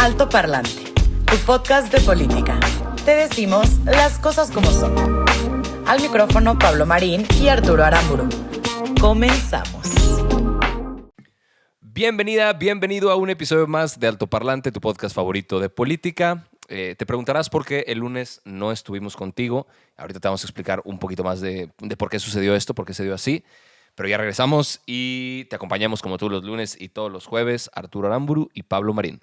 Alto Parlante, tu podcast de política. Te decimos las cosas como son. Al micrófono Pablo Marín y Arturo Aramburu. Comenzamos. Bienvenida, bienvenido a un episodio más de Alto Parlante, tu podcast favorito de política. Te preguntarás por qué el lunes no estuvimos contigo. Ahorita te vamos a explicar un poquito más de por qué sucedió esto, por qué se dio así. Pero ya regresamos y te acompañamos como todos los lunes y todos los jueves, Arturo Aramburu y Pablo Marín.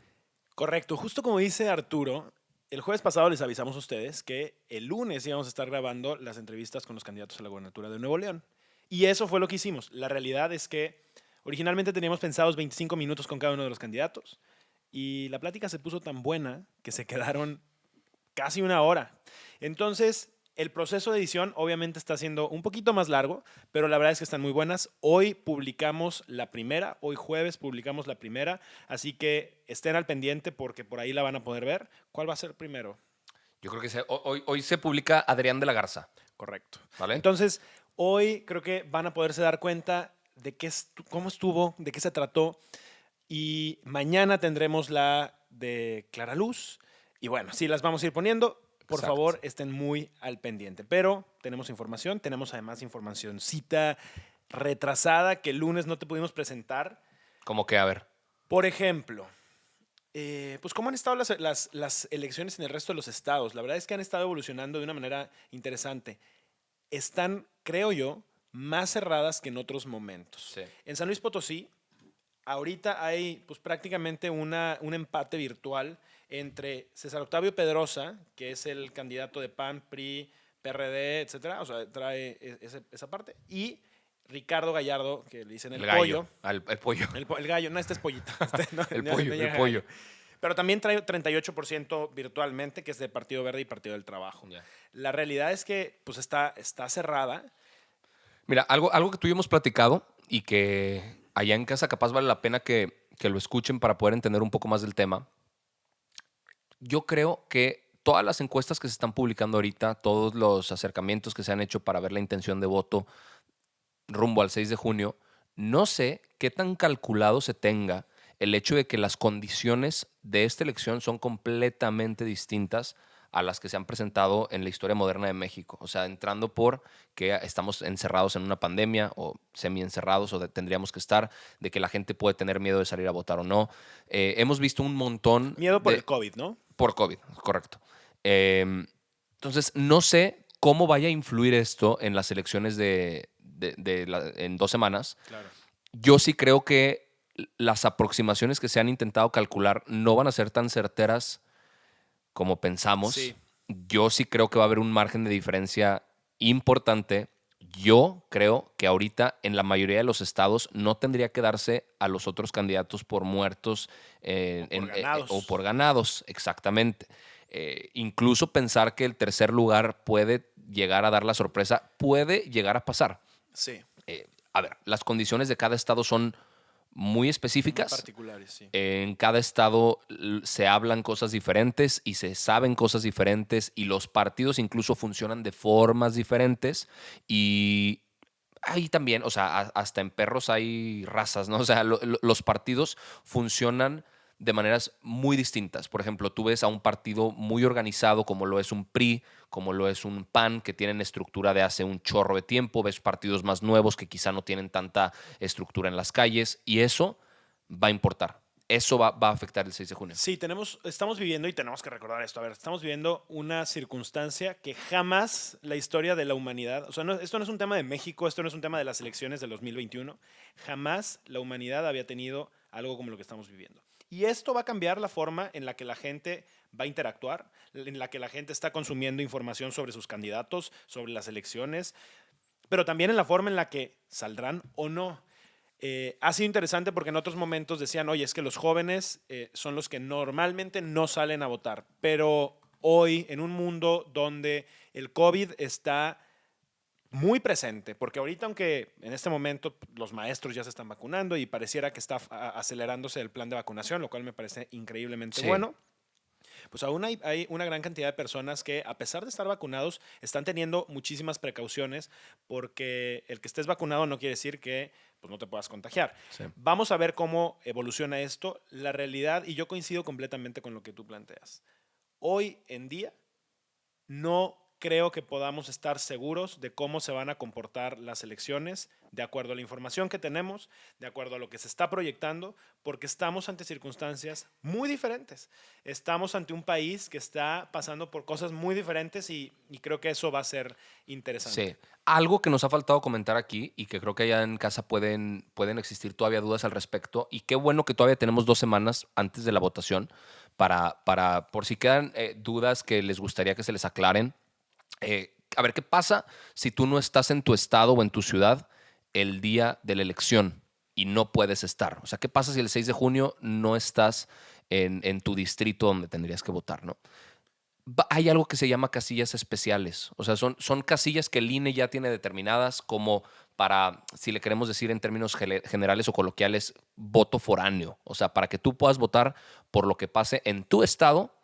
Correcto, justo como dice Arturo, el jueves pasado les avisamos a ustedes que el lunes íbamos a estar grabando las entrevistas con los candidatos a la gobernatura de Nuevo León. Y eso fue lo que hicimos. La realidad es que originalmente teníamos pensados 25 minutos con cada uno de los candidatos y la plática se puso tan buena que se quedaron casi una hora. Entonces, el proceso de edición obviamente está siendo un poquito más largo, pero la verdad es que están muy buenas. Hoy publicamos la primera, hoy jueves publicamos la primera, así que estén al pendiente porque por ahí la van a poder ver. ¿Cuál va a ser primero? Yo creo que hoy se publica Adrián de la Garza. Correcto. ¿Vale? Entonces, hoy creo que van a poderse dar cuenta de cómo estuvo, de qué se trató. Y mañana tendremos la de Clara Luz. Y bueno, sí las vamos a ir poniendo. Por Exacto. favor, estén muy al pendiente. Pero tenemos información, tenemos además informacioncita retrasada que el lunes no te pudimos presentar. Como que, a ver, Por ejemplo, pues cómo han estado las elecciones en el resto de los estados. La verdad es que han estado evolucionando de una manera interesante. Están, creo yo, más cerradas que en otros momentos. Sí. En San Luis Potosí, ahorita hay pues prácticamente un empate virtual entre César Octavio Pedrosa, que es el candidato de PAN, PRI, PRD, etcétera, o sea, trae esa parte, y Ricardo Gallardo, que le dicen el pollo. El pollo. El gallo, no, este es pollito. El pollo. Pero también trae 38% virtualmente, que es de Partido Verde y Partido del Trabajo. Ya. La realidad es que pues está cerrada. Mira, algo que tú y yo hemos platicado y que allá en casa capaz vale la pena que lo escuchen para poder entender un poco más del tema. Yo creo que todas las encuestas que se están publicando ahorita, todos los acercamientos que se han hecho para ver la intención de voto rumbo al 6 de junio, no sé qué tan calculado se tenga el hecho de que las condiciones de esta elección son completamente distintas a las que se han presentado en la historia moderna de México. O sea, entrando por que estamos encerrados en una pandemia o semi-encerrados o tendríamos que estar, de que la gente puede tener miedo de salir a votar o no. Hemos visto un montón... Miedo por el COVID, ¿no? Por COVID, correcto. Entonces, no sé cómo vaya a influir esto en las elecciones en 2 semanas. Claro. Yo sí creo que las aproximaciones que se han intentado calcular no van a ser tan certeras como pensamos. Sí. Yo sí creo que va a haber un margen de diferencia importante. Yo creo que ahorita en la mayoría de los estados no tendría que darse a los otros candidatos por muertos ganados. o por ganados, exactamente. Incluso pensar que el tercer lugar puede llegar a dar la sorpresa, puede llegar a pasar. Sí. A ver, las condiciones de cada estado son muy específicas. Muy particulares, sí. En cada estado se hablan cosas diferentes y se saben cosas diferentes y los partidos incluso funcionan de formas diferentes y ahí también, o sea, hasta en perros hay razas, ¿no? O sea, los partidos funcionan de maneras muy distintas. Por ejemplo, tú ves a un partido muy organizado como lo es un PRI, como lo es un PAN, que tienen estructura de hace un chorro de tiempo. Ves partidos más nuevos que quizá no tienen tanta estructura en las calles y eso va a importar. Eso va a afectar el 6 de junio. Sí, estamos viviendo, y tenemos que recordar esto, a ver, estamos viviendo una circunstancia que jamás la historia de la humanidad, o sea, esto no es un tema de México, esto no es un tema de las elecciones del 2021, jamás la humanidad había tenido algo como lo que estamos viviendo. Y esto va a cambiar la forma en la que la gente va a interactuar, en la que la gente está consumiendo información sobre sus candidatos, sobre las elecciones, pero también en la forma en la que saldrán o no. Ha sido interesante porque en otros momentos decían, oye, es que los jóvenes son los que normalmente no salen a votar, pero hoy en un mundo donde el COVID está muy presente, porque ahorita aunque en este momento los maestros ya se están vacunando y pareciera que está acelerándose el plan de vacunación, lo cual me parece increíblemente Sí. bueno, pues aún hay una gran cantidad de personas que, a pesar de estar vacunados, están teniendo muchísimas precauciones, porque el que estés vacunado no quiere decir que pues, no te puedas contagiar. Sí. Vamos a ver cómo evoluciona esto. La realidad, y yo coincido completamente con lo que tú planteas, hoy en día no creo que podamos estar seguros de cómo se van a comportar las elecciones de acuerdo a la información que tenemos, de acuerdo a lo que se está proyectando, porque estamos ante circunstancias muy diferentes. Estamos ante un país que está pasando por cosas muy diferentes y creo que eso va a ser interesante. Sí. Algo que nos ha faltado comentar aquí y que creo que allá en casa pueden existir todavía dudas al respecto, y qué bueno que todavía tenemos 2 semanas antes de la votación por si quedan dudas que les gustaría que se les aclaren. A ver, ¿qué pasa si tú no estás en tu estado o en tu ciudad el día de la elección y no puedes estar? O sea, ¿qué pasa si el 6 de junio no estás en tu distrito donde tendrías que votar, ¿no? Hay algo que se llama casillas especiales. O sea, son casillas que el INE ya tiene determinadas como para, si le queremos decir en términos generales o coloquiales, voto foráneo. O sea, para que tú puedas votar por lo que pase en tu estado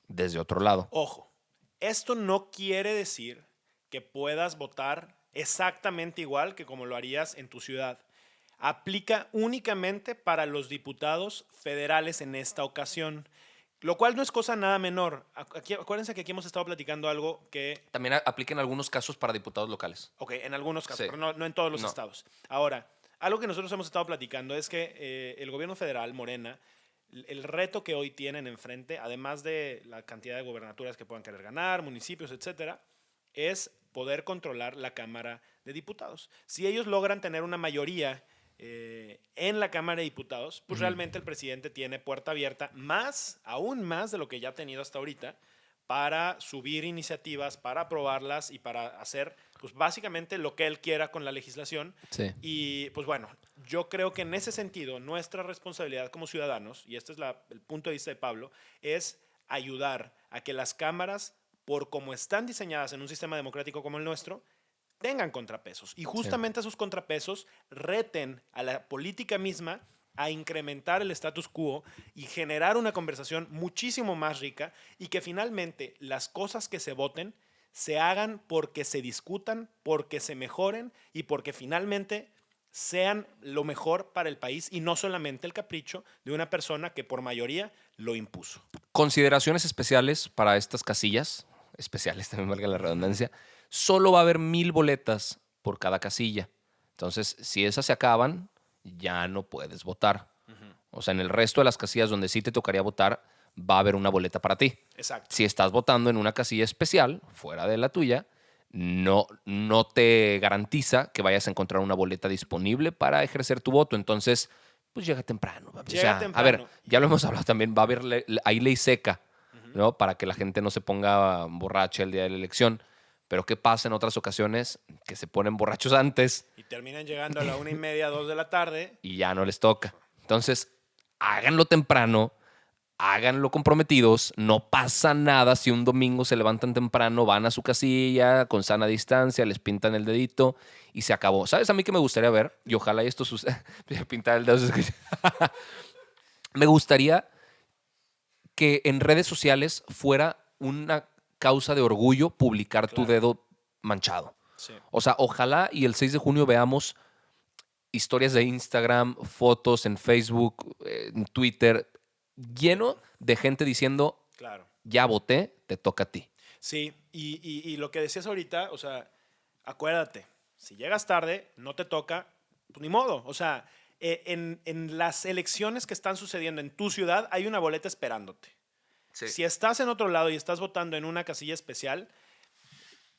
desde otro lado. Ojo, esto no quiere decir que puedas votar exactamente igual que como lo harías en tu ciudad. Aplica únicamente para los diputados federales en esta ocasión, lo cual no es cosa nada menor. Acuérdense que aquí hemos estado platicando algo que, También aplica en algunos casos para diputados locales. ok, en algunos casos, Sí. pero no en todos los No. estados. Ahora, algo que nosotros hemos estado platicando es que el gobierno federal, Morena, el reto que hoy tienen enfrente, además de la cantidad de gobernaturas que puedan querer ganar, municipios, etcétera, es poder controlar la Cámara de Diputados. Si ellos logran tener una mayoría en la Cámara de Diputados, pues realmente el presidente tiene puerta abierta, aún más de lo que ya ha tenido hasta ahorita, para subir iniciativas, para aprobarlas y para hacer, pues básicamente lo que él quiera con la legislación. Sí. Y pues bueno, yo creo que en ese sentido, nuestra responsabilidad como ciudadanos, y este es el punto de vista de Pablo, es ayudar a que las cámaras, por como están diseñadas en un sistema democrático como el nuestro, tengan contrapesos. Y justamente esos contrapesos reten a la política misma a incrementar el status quo y generar una conversación muchísimo más rica, y que finalmente las cosas que se voten se hagan porque se discutan, porque se mejoren y porque finalmente sean lo mejor para el país y no solamente el capricho de una persona que por mayoría lo impuso. Consideraciones especiales para estas casillas, especiales también valga la redundancia, solo va a haber 1000 boletas por cada casilla. Entonces, si esas se acaban, ya no puedes votar. O sea, en el resto de las casillas donde sí te tocaría votar, va a haber una boleta para ti. Exacto. Si estás votando en una casilla especial, fuera de la tuya, no te garantiza que vayas a encontrar una boleta disponible para ejercer tu voto. Entonces, pues llega temprano. Papi. Llega A temprano. ver, ya lo hemos hablado también, va a haber hay ley seca, ¿no? Para que la gente no se ponga borracha el día de la elección. Pero ¿qué pasa en otras ocasiones? Que se ponen borrachos antes Y terminan llegando a la 1:30, 2 de la tarde. y ya no les toca. Entonces, háganlo temprano, háganlo comprometidos, no pasa nada si un domingo se levantan temprano, van a su casilla con sana distancia, les pintan el dedito y se acabó. ¿Sabes a mí qué me gustaría ver? Y ojalá esto suceda. Pintar el dedo. Me gustaría que en redes sociales fuera una causa de orgullo publicar tu Claro. dedo manchado. Sí. O sea, ojalá y el 6 de junio veamos historias de Instagram, fotos en Facebook, en Twitter, lleno de gente diciendo, Claro. ya voté, te toca a ti. Sí, y lo que decías ahorita, o sea, acuérdate, si llegas tarde, no te toca, pues ni modo. O sea, en las elecciones que están sucediendo en tu ciudad, hay una boleta esperándote. Si estás en otro lado y estás votando en una casilla especial,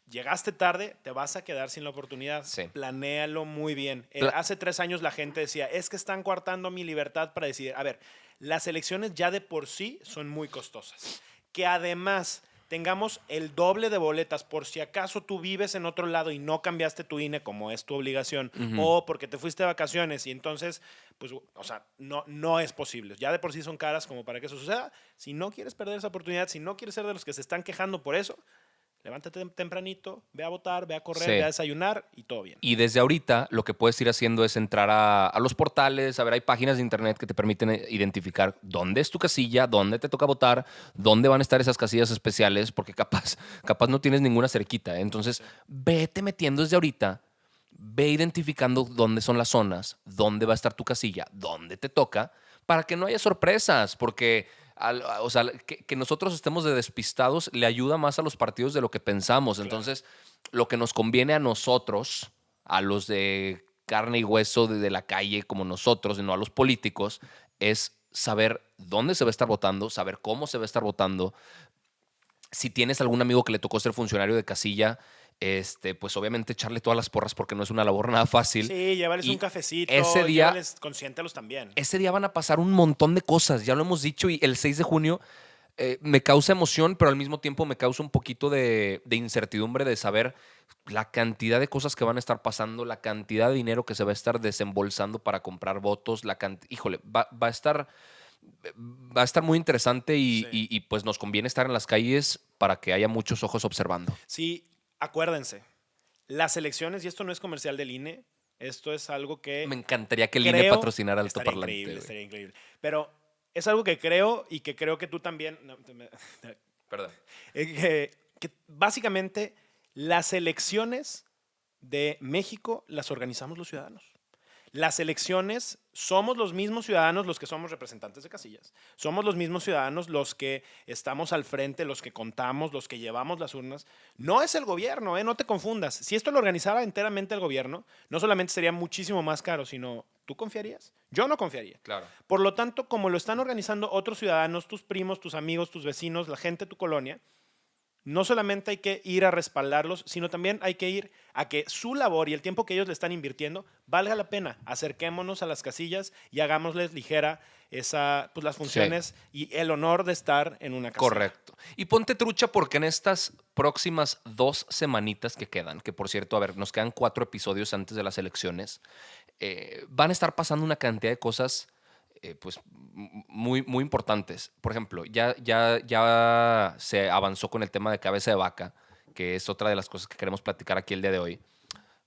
llegaste tarde, te vas a quedar sin la oportunidad. Sí. Planéalo muy bien. Hace 3 años la gente decía, es que están coartando mi libertad para decidir. A ver, las elecciones ya de por sí son muy costosas. Que además tengamos el doble de boletas por si acaso tú vives en otro lado y no cambiaste tu INE como es tu obligación, o porque te fuiste de vacaciones y entonces, pues, o sea, no es posible. Ya de por sí son caras como para que eso suceda. Si no quieres perder esa oportunidad, si no quieres ser de los que se están quejando por eso, levántate tempranito, ve a votar, ve a correr, Sí. ve a desayunar y todo bien. Y desde ahorita lo que puedes ir haciendo es entrar a los portales, a ver, hay páginas de internet que te permiten identificar dónde es tu casilla, dónde te toca votar, dónde van a estar esas casillas especiales, porque capaz no tienes ninguna cerquita. ¿eh? Entonces, vete metiendo desde ahorita, ve identificando dónde son las zonas, dónde va a estar tu casilla, dónde te toca, para que no haya sorpresas, porque o sea, que nosotros estemos de despistados le ayuda más a los partidos de lo que pensamos. Claro. Entonces, lo que nos conviene a nosotros, a los de carne y hueso de la calle como nosotros, y no a los políticos, es saber dónde se va a estar votando, saber cómo se va a estar votando. Si tienes algún amigo que le tocó ser funcionario de casilla, pues obviamente echarle todas las porras porque no es una labor nada fácil. Sí, llévales Y un cafecito, ese día- consiéntalos también. Ese día van a pasar un montón de cosas, ya lo hemos dicho, y el 6 de junio me causa emoción, pero al mismo tiempo me causa un poquito de incertidumbre de saber la cantidad de cosas que van a estar pasando, la cantidad de dinero que se va a estar desembolsando para comprar votos, híjole, va a estar muy interesante Sí. y pues nos conviene estar en las calles para que haya muchos ojos observando. Sí, acuérdense, las elecciones, y esto no es comercial del INE, esto es algo que Me encantaría que el INE patrocinara Alto estaría Parlante. increíble, güey. estaría increíble. Pero es algo que creo y que creo que tú también, Perdón. que básicamente las elecciones de México las organizamos los ciudadanos. Las elecciones somos los mismos ciudadanos los que somos representantes de casillas. Somos los mismos ciudadanos los que estamos al frente, los que contamos, los que llevamos las urnas. No es el gobierno, no te confundas. Si esto lo organizara enteramente el gobierno, no solamente sería muchísimo más caro, sino ¿tú confiarías? Yo no confiaría. Claro. Por lo tanto, como lo están organizando otros ciudadanos, tus primos, tus amigos, tus vecinos, la gente de tu colonia, no solamente hay que ir a respaldarlos, sino también hay que ir a que su labor y el tiempo que ellos le están invirtiendo valga la pena. Acerquémonos a las casillas y hagámosles ligera las funciones y el honor de estar en una casilla. Correcto. Y ponte trucha porque en estas próximas 2 semanitas que quedan, que por cierto, a ver, nos quedan 4 episodios antes de las elecciones, van a estar pasando una cantidad de cosas pues muy, muy importantes. Por ejemplo, ya se avanzó con el tema de cabeza de vaca, que es otra de las cosas que queremos platicar aquí el día de hoy.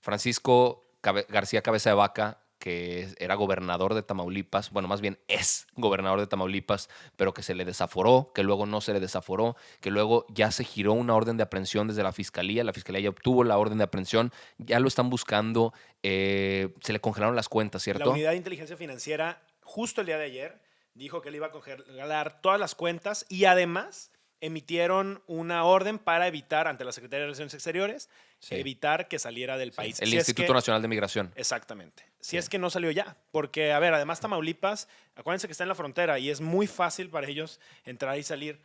Francisco García Cabeza de Vaca, que era gobernador de Tamaulipas, bueno, más bien es gobernador de Tamaulipas, pero que se le desaforó, que luego no se le desaforó, que luego ya se giró una orden de aprehensión desde la fiscalía ya obtuvo la orden de aprehensión, ya lo están buscando, se le congelaron las cuentas, ¿cierto? La Unidad de Inteligencia Financiera, justo el día de ayer, dijo que le iba a congelar todas las cuentas y además emitieron una orden para evitar, ante la Secretaría de Relaciones Exteriores, Sí. evitar que saliera del país. El Si es Instituto que- Nacional de Migración. Exactamente. Si Sí. es que no salió ya. Porque, a ver, además Tamaulipas, acuérdense que está en la frontera y es muy fácil para ellos entrar y salir.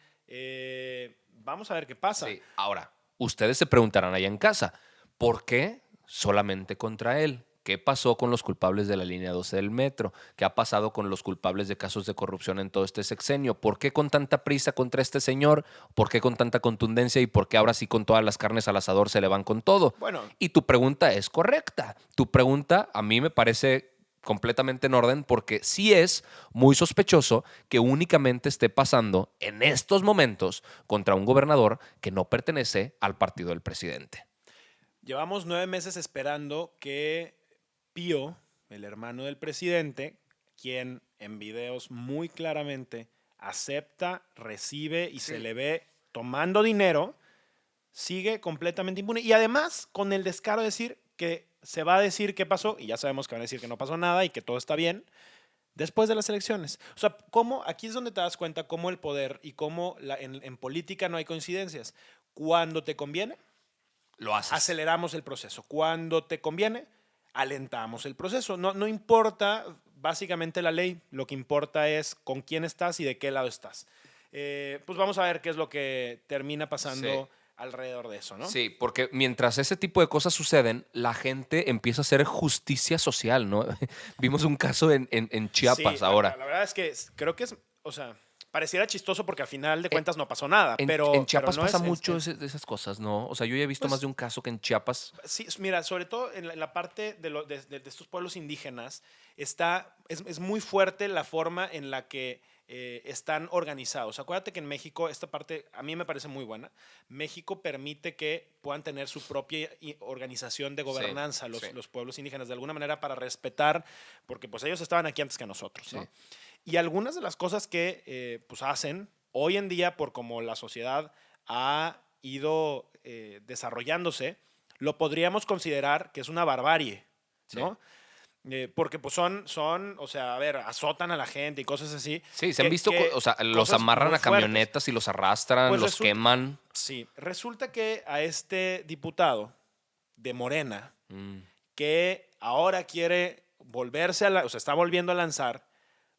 Vamos a ver qué pasa. Sí. Ahora, ustedes se preguntarán allá en casa, ¿por qué solamente contra él? ¿Qué pasó con los culpables de la línea 12 del metro? ¿Qué ha pasado con los culpables de casos de corrupción en todo este sexenio? ¿Por qué con tanta prisa contra este señor? ¿Por qué con tanta contundencia? ¿Y por qué ahora sí con todas las carnes al asador se le van con todo? Bueno, Y tu pregunta es correcta. Tu pregunta a mí me parece completamente en orden porque sí es muy sospechoso que únicamente esté pasando en estos momentos contra un gobernador que no pertenece al partido del presidente. llevamos 9 meses esperando que Pío, el hermano del presidente, quien en videos muy claramente acepta, recibe y se le ve tomando dinero, sigue completamente impune. Y además, con el descaro de decir que se va a decir qué pasó, y ya sabemos que van a decir que no pasó nada y que todo está bien, después de las elecciones. O sea, aquí es donde te das cuenta cómo el poder y cómo en política no hay coincidencias. Cuando te conviene, Lo haces. aceleramos el proceso. Cuando te conviene, alentamos el proceso. No importa básicamente la ley, lo que importa es con quién estás y de qué lado estás. Pues vamos a ver qué es lo que termina pasando Sí. alrededor de eso, ¿no? Sí, porque mientras ese tipo de cosas suceden, la gente empieza a hacer justicia social, ¿no? Vimos un caso en Chiapas Sí, ahora. La verdad es que creo que o sea, pareciera chistoso porque al final de cuentas no pasó nada, pero En Chiapas pero no pasa es- mucho de esas cosas, ¿no? O sea, yo ya he visto Pues, más de un caso que en Chiapas. Sí, mira, sobre todo en la parte de estos pueblos indígenas, es muy fuerte la forma en la que están organizados. Acuérdate que en México, esta parte a mí me parece muy buena. México permite que puedan tener su propia organización de gobernanza, los pueblos indígenas, de alguna manera para respetar, porque pues ellos estaban aquí antes que nosotros, ¿no? Y algunas de las cosas que pues hacen hoy en día, por como la sociedad ha ido desarrollándose, lo podríamos considerar que es una barbarie, ¿no? Porque pues son, o sea, a ver, azotan a la gente y cosas así. Sí, se han visto, o sea, los cosas amarran muy a camionetas y los arrastran, Pues los queman. Sí, resulta que a este diputado de Morena, que ahora quiere volverse o sea, está volviendo a lanzar,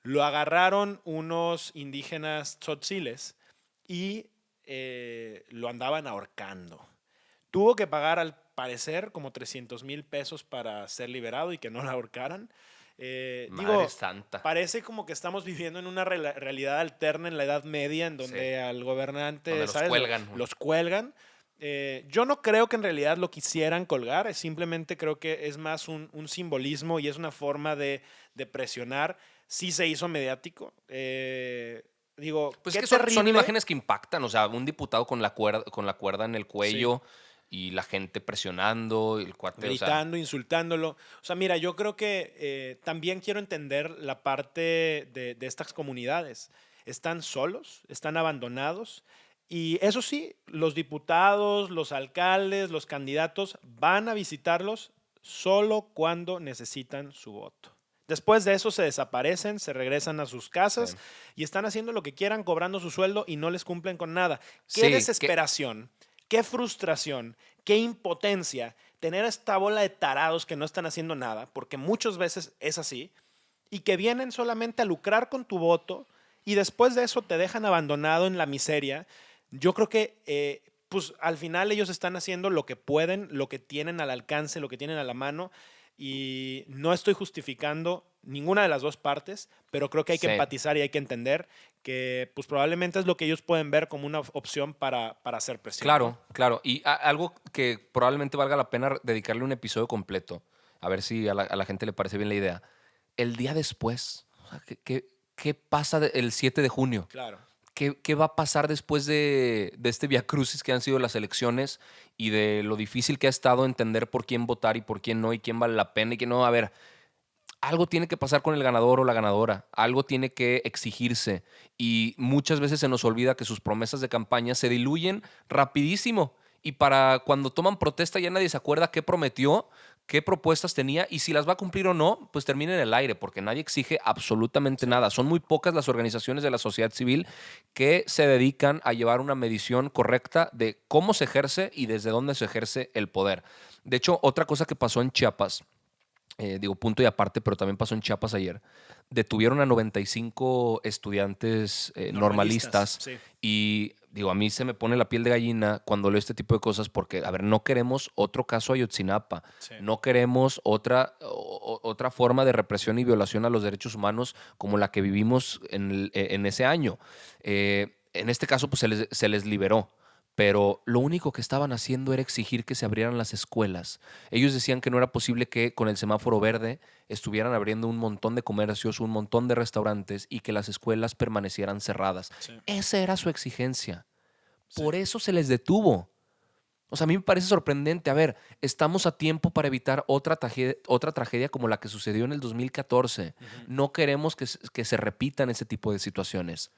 lo agarraron unos indígenas tzotziles y lo andaban ahorcando. Tuvo que pagar, al parecer, como 300,000 pesos para ser liberado y que no lo ahorcaran. Madre santa. Parece como que estamos viviendo en una realidad alterna en la Edad Media, en donde al gobernante, donde ¿sabes? los cuelgan. Yo no creo que en realidad lo quisieran colgar, simplemente creo que es más un simbolismo y es una forma de presionar. Sí se hizo mediático. Digo, pues qué es que son terrible. imágenes que impactan, o sea, un diputado con la cuerda en el cuello y la gente presionando, el cuate, gritando, insultándolo. O sea, mira, yo creo que también quiero entender la parte de estas comunidades. Están solos, están abandonados. Y eso sí, los diputados, los alcaldes, los candidatos van a visitarlos solo cuando necesitan su voto. Después de eso se desaparecen, se regresan a sus casas y están haciendo lo que quieran, cobrando su sueldo y no les cumplen con nada. Qué desesperación, qué frustración, qué impotencia tener a esta bola de tarados que no están haciendo nada, porque muchas veces es así, y que vienen solamente a lucrar con tu voto y después de eso te dejan abandonado en la miseria. Yo creo que pues al final ellos están haciendo lo que pueden, lo que tienen al alcance, lo que tienen a la mano. Y no estoy justificando ninguna de las dos partes, pero creo que hay que empatizar y hay que entender que pues probablemente es lo que ellos pueden ver como una opción para hacer presión. Claro, ¿no? claro. Y algo que probablemente valga la pena dedicarle un episodio completo, a ver si a la gente le parece bien la idea. El día después, o sea, ¿qué pasa el 7 de junio? Claro. ¿Qué va a pasar después de este viacrucis que han sido las elecciones y de lo difícil que ha estado entender por quién votar y por quién no y quién vale la pena y quién no? A ver, algo tiene que pasar con el ganador o la ganadora, algo tiene que exigirse y muchas veces se nos olvida que sus promesas de campaña se diluyen rapidísimo y para cuando toman protesta ya nadie se acuerda qué prometió, qué propuestas tenía y si las va a cumplir o no, pues termina en el aire porque nadie exige absolutamente nada. Son muy pocas las organizaciones de la sociedad civil que se dedican a llevar una medición correcta de cómo se ejerce y desde dónde se ejerce el poder. De hecho, otra cosa que pasó en Chiapas, digo punto y aparte, pero también pasó en Chiapas ayer, detuvieron a 95 estudiantes normalistas y digo, a mí se me pone la piel de gallina cuando leo este tipo de cosas porque, a ver, no queremos otro caso Ayotzinapa, no queremos otra forma de represión y violación a los derechos humanos como la que vivimos en ese año. En este caso, pues se les liberó. Pero lo único que estaban haciendo era exigir que se abrieran las escuelas. Ellos decían que no era posible que con el semáforo verde estuvieran abriendo un montón de comercios, un montón de restaurantes y que las escuelas permanecieran cerradas. Esa era su exigencia. Por eso se les detuvo. O sea, a mí me parece sorprendente. A ver, estamos a tiempo para evitar otra tragedia como la que sucedió en el 2014. No queremos que se repitan ese tipo de situaciones.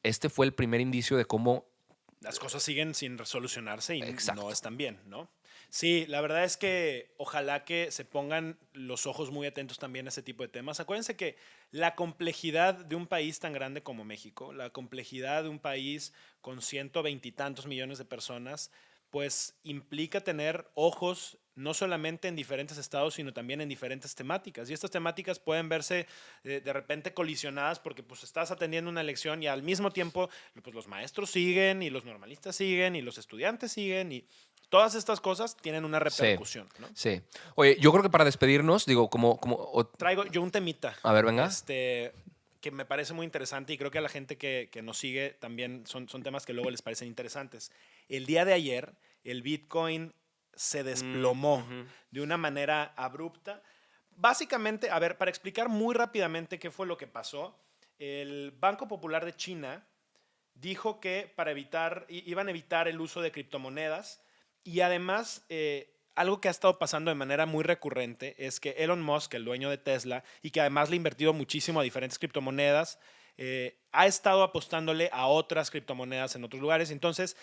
Este fue el primer indicio de cómo las cosas siguen sin solucionarse y no están bien, ¿no? Sí, la verdad es que ojalá que se pongan los ojos muy atentos también a ese tipo de temas. Acuérdense que la complejidad de un país tan grande como México, la complejidad de un país con 120 y tantos millones de personas, pues implica tener ojos no solamente en diferentes estados, sino también en diferentes temáticas. Y estas temáticas pueden verse de repente colisionadas porque pues estás atendiendo una elección y al mismo tiempo pues, los maestros siguen y los normalistas siguen y los estudiantes siguen y todas estas cosas tienen una repercusión. Sí, ¿no? sí. Oye, yo creo que para despedirnos, digo, traigo yo un temita. A ver, venga. Que me parece muy interesante y creo que a la gente que nos sigue también son temas que luego les parecen interesantes. El día de ayer, el Bitcoin se desplomó de una manera abrupta. Básicamente, a ver, para explicar muy rápidamente qué fue lo que pasó, el Banco Popular de China dijo que iban a evitar el uso de criptomonedas y además algo que ha estado pasando de manera muy recurrente es que Elon Musk, el dueño de Tesla, y que además le ha invertido muchísimo a diferentes criptomonedas, ha estado apostándole a otras criptomonedas en otros lugares. Entonces,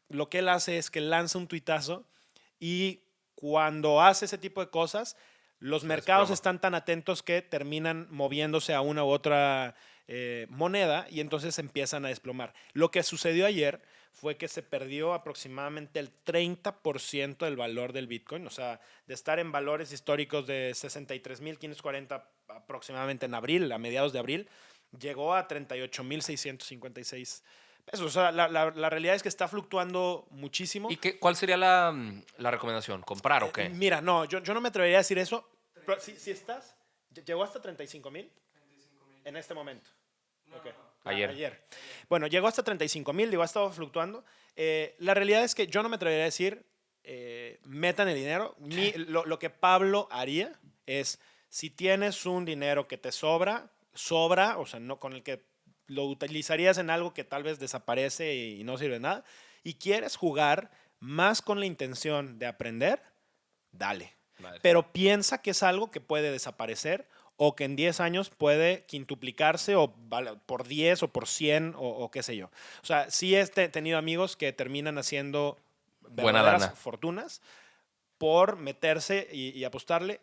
lo que él hace es que lanza un tuitazo y cuando hace ese tipo de cosas, los mercados están tan atentos que terminan moviéndose a una u otra moneda y entonces empiezan a desplomar. Lo que sucedió ayer fue que se perdió aproximadamente el 30% del valor del Bitcoin, o sea, de estar en valores históricos de 63.540 aproximadamente en abril, a mediados de abril, llegó a 38.656 pesos. O sea, la realidad es que está fluctuando muchísimo. ¿Y cuál sería la recomendación? ¿Comprar o qué? Mira, no, yo no me atrevería a decir eso. Pero si estás, llegó hasta 35,000 en este momento. Okay. Ayer. Bueno, llegó hasta 35,000, digo, ha estado fluctuando. La realidad es que yo no me atrevería a decir, metan el dinero. Lo que Pablo haría es, si tienes un dinero que te sobra, o sea, no con el que lo utilizarías en algo que tal vez desaparece y no sirve de nada, y quieres jugar más con la intención de aprender, dale. Vale. Pero piensa que es algo que puede desaparecer o que en 10 años puede quintuplicarse o por 10 o por 100 o qué sé yo. O sea, sí he tenido amigos que terminan haciendo buena verdaderas lana, fortunas por meterse y apostarle.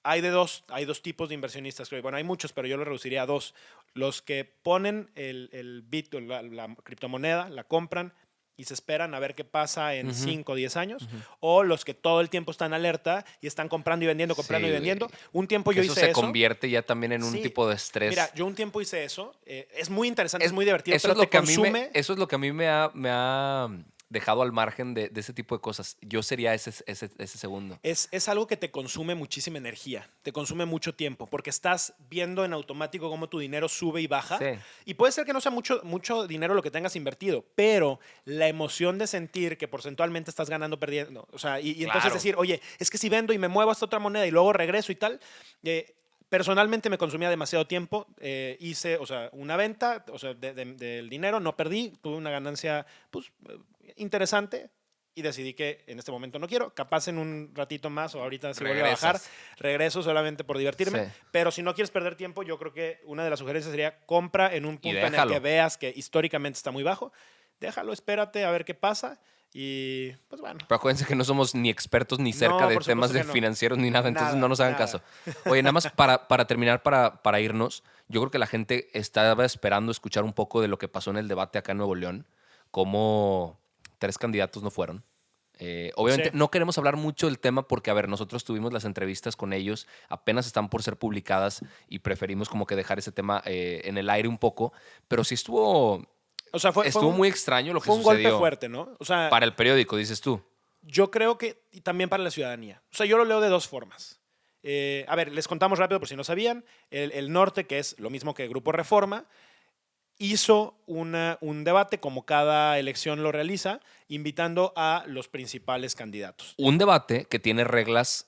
Hay dos tipos de inversionistas, creo. Bueno, hay muchos, pero yo lo reduciría a dos. Los que ponen el Bitcoin, la criptomoneda, la compran y se esperan a ver qué pasa en 5 o 10 años, o los que todo el tiempo están alerta y están comprando y vendiendo, comprando y vendiendo. Un tiempo yo hice eso. Eso se convierte ya también en un tipo de estrés. Mira, yo un tiempo hice eso. Es muy interesante, es muy divertido, eso pero es te consume. Eso es lo que a mí me ha dejado al margen de ese tipo de cosas. Yo sería ese segundo. Es algo que te consume muchísima energía, te consume mucho tiempo, porque estás viendo en automático cómo tu dinero sube y baja. Sí. Y puede ser que no sea mucho dinero lo que tengas invertido, pero la emoción de sentir que porcentualmente estás ganando, perdiendo, o sea, y entonces Claro. decir, oye, es que si vendo y me muevo a esta otra moneda y luego regreso y tal, personalmente me consumía demasiado tiempo. Hice, o sea, una venta, o sea, del dinero, no perdí, tuve una ganancia, pues, interesante y decidí que en este momento no quiero. Capaz en un ratito más o ahorita si vuelve a bajar, regreso solamente por divertirme. Sí. Pero si no quieres perder tiempo, yo creo que una de las sugerencias sería compra en un punto en el déjalo. que veas que históricamente está muy bajo. Déjalo, espérate a ver qué pasa. Y pues bueno. Pero acuérdense que no somos ni expertos ni cerca No, de por temas supuesto de que no. financieros ni nada, entonces Nada, no nos hagan nada. caso. Oye, nada más para terminar, para irnos, yo creo que la gente estaba esperando escuchar un poco de lo que pasó en el debate acá en Nuevo León, cómo 3 candidatos no fueron. Obviamente Sí. no queremos hablar mucho del tema porque, a ver, nosotros tuvimos las entrevistas con ellos, apenas están por ser publicadas y preferimos como que dejar ese tema en el aire un poco, pero sí estuvo muy extraño lo que fue un sucedió. golpe fuerte, ¿no? O sea, Para el periódico, dices tú. yo creo que y también para la ciudadanía. O sea, yo lo leo de dos formas. A ver, les contamos rápido por si no sabían. El Norte, que es lo mismo que Grupo Reforma, hizo un debate, como cada elección lo realiza, invitando a los principales candidatos. Un debate que tiene reglas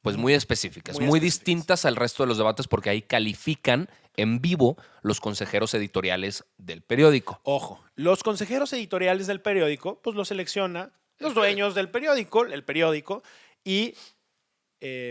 pues muy específicas, Muy muy específicas. distintas al resto de los debates porque ahí califican en vivo los consejeros editoriales del periódico. Ojo, los consejeros editoriales del periódico, pues los selecciona los dueños del periódico, el periódico, y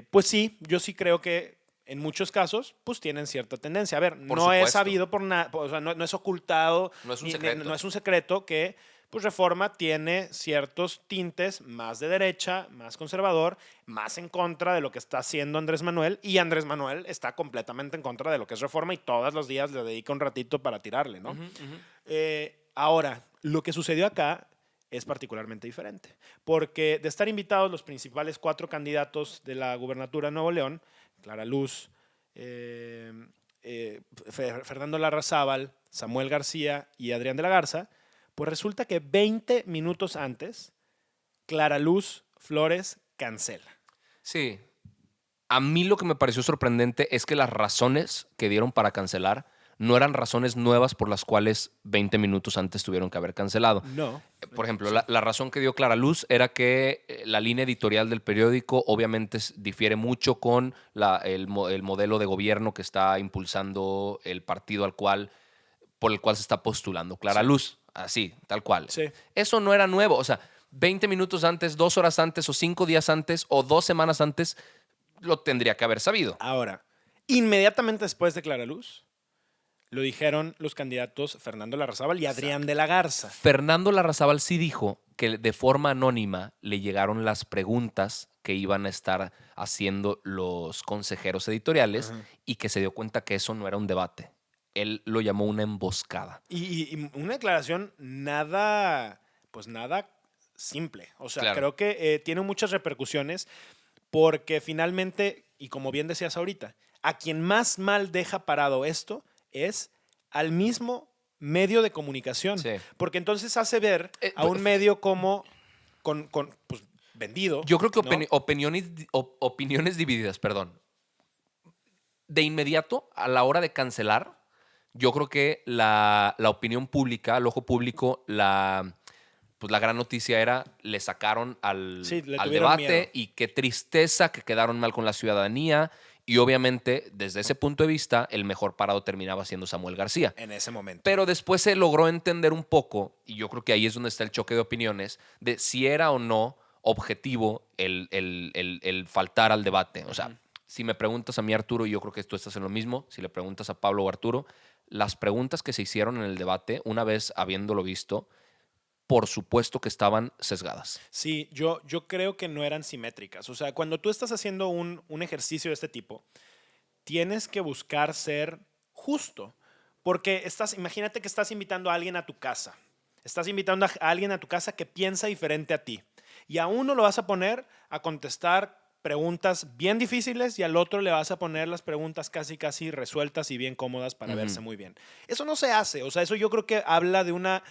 pues sí, yo sí creo que en muchos casos, pues tienen cierta tendencia. A ver, Por no es supuesto. sabido por nada, o sea, no es ocultado, No es un ni- secreto. no es un secreto que pues Reforma tiene ciertos tintes más de derecha, más conservador, más en contra de lo que está haciendo Andrés Manuel, y Andrés Manuel está completamente en contra de lo que es Reforma y todos los días le dedica un ratito para tirarle, ¿no? Ahora, lo que sucedió acá es particularmente diferente, porque de estar invitados los principales 4 candidatos de la gubernatura de Nuevo León, Clara Luz, Fernando Larrazábal, Samuel García y Adrián de la Garza, pues resulta que 20 minutos antes, Clara Luz Flores cancela. Sí. A mí lo que me pareció sorprendente es que las razones que dieron para cancelar no eran razones nuevas por las cuales 20 minutos antes tuvieron que haber cancelado. No. Por ejemplo, la razón que dio Clara Luz era que la línea editorial del periódico obviamente difiere mucho con el modelo de gobierno que está impulsando el partido por el cual se está postulando Clara Luz. Así, tal cual. Sí. Eso no era nuevo. O sea, 20 minutos antes, 2 horas antes, o 5 días antes, o 2 semanas antes, lo tendría que haber sabido. Ahora, inmediatamente después de Clara Luz, lo dijeron los candidatos Fernando Larrazábal y Adrián de la Garza. Fernando Larrazábal sí dijo que de forma anónima le llegaron las preguntas que iban a estar haciendo los consejeros editoriales y que se dio cuenta que eso no era un debate. Él lo llamó una emboscada. Y una declaración nada simple. O sea, Claro. creo que tiene muchas repercusiones porque finalmente, y como bien decías ahorita, a quien más mal deja parado esto es al mismo medio de comunicación. Sí. Porque entonces hace ver a un medio como pues, vendido. Yo creo que ¿no? opiniones divididas, perdón. De inmediato, a la hora de cancelar, yo creo que la opinión pública, el ojo público, pues la gran noticia era, le sacaron al tuvieron debate miedo. y qué tristeza que quedaron mal con la ciudadanía. Y obviamente, desde ese punto de vista, el mejor parado terminaba siendo Samuel García. En ese momento. Pero después se logró entender un poco, y yo creo que ahí es donde está el choque de opiniones, de si era o no objetivo el faltar al debate. O sea, si me preguntas a mí, Arturo, y yo creo que tú estás en lo mismo, si le preguntas a Pablo o Arturo, las preguntas que se hicieron en el debate, una vez habiéndolo visto, por supuesto que estaban sesgadas. Sí, yo creo que no eran simétricas. O sea, cuando tú estás haciendo un ejercicio de este tipo, tienes que buscar ser justo. Porque imagínate que estás invitando a alguien a tu casa. Estás invitando a alguien a tu casa que piensa diferente a ti. Y a uno lo vas a poner a contestar preguntas bien difíciles y al otro le vas a poner las preguntas casi resueltas y bien cómodas para verse muy bien. Eso no se hace. O sea, eso yo creo que habla de una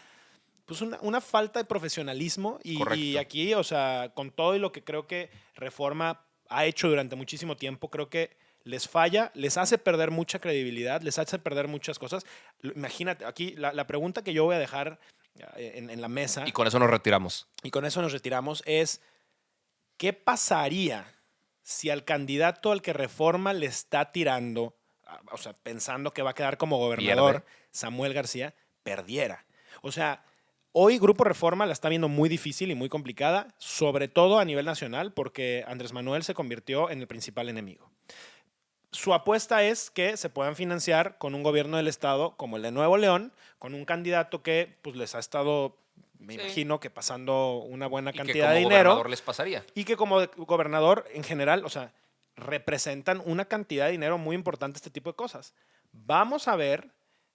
falta de profesionalismo y aquí, o sea, con todo y lo que creo que Reforma ha hecho durante muchísimo tiempo, creo que les falla, les hace perder mucha credibilidad, les hace perder muchas cosas. Imagínate, aquí la pregunta que yo voy a dejar en la mesa. Y con eso nos retiramos. Y con eso nos retiramos es, ¿qué pasaría si al candidato al que Reforma le está tirando, o sea, pensando que va a quedar como gobernador, Samuel García, perdiera? O sea, hoy Grupo Reforma la está viendo muy difícil y muy complicada, sobre todo a nivel nacional, porque Andrés Manuel se convirtió en el principal enemigo. Su apuesta es que se puedan financiar con un gobierno del estado como el de Nuevo León, con un candidato que pues, les ha estado, me imagino, que pasando una buena cantidad de dinero. Y que como gobernador les pasaría. Y que como gobernador en general, o sea, representan una cantidad de dinero muy importante este tipo de cosas. Vamos a ver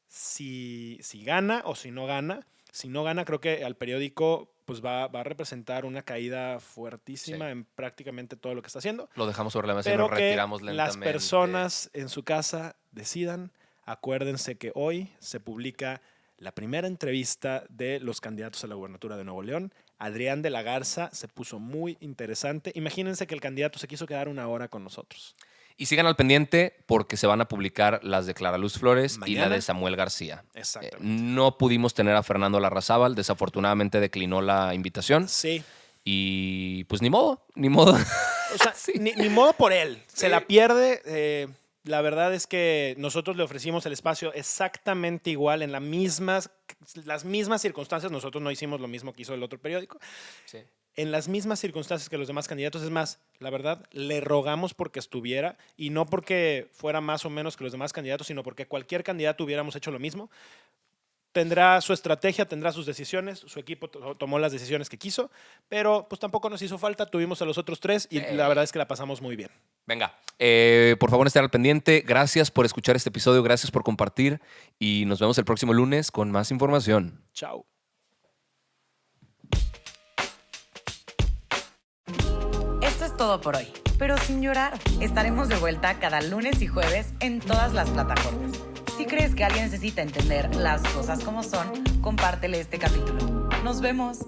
si gana o si no gana. Si no gana, creo que al periódico pues va a representar una caída fuertísima en prácticamente todo lo que está haciendo. Lo dejamos sobre la mesa y Pero nos retiramos lentamente. las personas en su casa decidan. Acuérdense que hoy se publica la primera entrevista de los candidatos a la gubernatura de Nuevo León. Adrián de la Garza se puso muy interesante. Imagínense que el candidato se quiso quedar una hora con nosotros. Y sigan al pendiente porque se van a publicar las de Clara Luz Flores y la Mañana. de Samuel García. Exactamente. No pudimos tener a Fernando Larrazábal, desafortunadamente declinó la invitación. Sí. Y pues ni modo, ni modo. O sea, Sí. ni modo por él. Se Sí. la pierde. La verdad es que nosotros le ofrecimos el espacio exactamente igual en las mismas circunstancias. Nosotros no hicimos lo mismo que hizo el otro periódico. Sí. En las mismas circunstancias que los demás candidatos. Es más, la verdad, le rogamos porque estuviera y no porque fuera más o menos que los demás candidatos, sino porque cualquier candidato hubiéramos hecho lo mismo. Tendrá su estrategia, tendrá sus decisiones, su equipo tomó las decisiones que quiso, pero pues tampoco nos hizo falta, tuvimos a los otros tres y la verdad es que la pasamos muy bien. Venga, por favor estén al pendiente. Gracias por escuchar este episodio, gracias por compartir y nos vemos el próximo lunes con más información. Chao. Esto es todo por hoy, pero sin llorar. Estaremos de vuelta cada lunes y jueves en todas las plataformas. Si crees que alguien necesita entender las cosas como son, compártele este capítulo. Nos vemos.